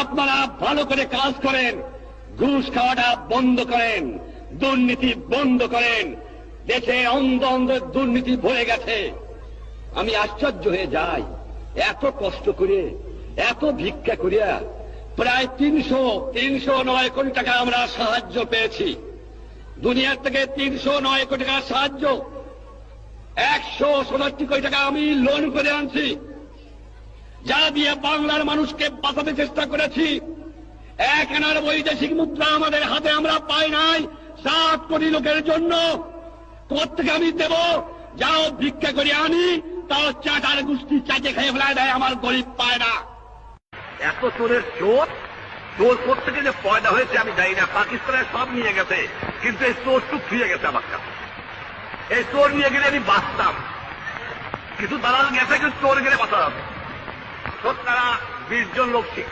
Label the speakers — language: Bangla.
Speaker 1: আপনারা ভালো করে কাজ করেন, ঘুষ খাওয়াটা বন্ধ করেন, দুর্নীতি বন্ধ করেন। দেশে অন্ধ অন্ধ দুর্নীতি ভরে গেছে। আমি আশ্চর্য হয়ে যাই, এত কষ্ট করে, এত ভিক্ষা করিয়া প্রায় 309 কোটি টাকা আমরা সাহায্য পেয়েছি। দুনিয়ার থেকে 309 কোটি টাকা সাহায্য, 167 কোটি টাকা আমি লোন করে আনছি, যা দিয়ে বাংলার মানুষকে বাঁচাতে চেষ্টা করেছি। 1 আনার বৈদেশিক মুদ্রা আমাদের হাতে আমরা পাই নাই 7 কোটি লোকের জন্য। কোথেকে আমি দেব? যাও ভিক্ষা করে আনি, তাও চাটার গোষ্ঠী চাটে খেয়ে ফেলায় দেয়, আমার গরিব পায় না।
Speaker 2: এত চোরের চোর, চোর কোথেকে যে পয়দা হয়েছে আমি জানি না। পাকিস্তানের সব নিয়ে গেছে, কিন্তু এই চোরটুক ফিরে গেছে আমার কাছে। এই চোর নিয়ে গেলে আমি বাঁচতাম, কিছু দালাল গেছে, কিন্তু চোর গেলে বাঁচা যাবে। তারা 20 জন লোক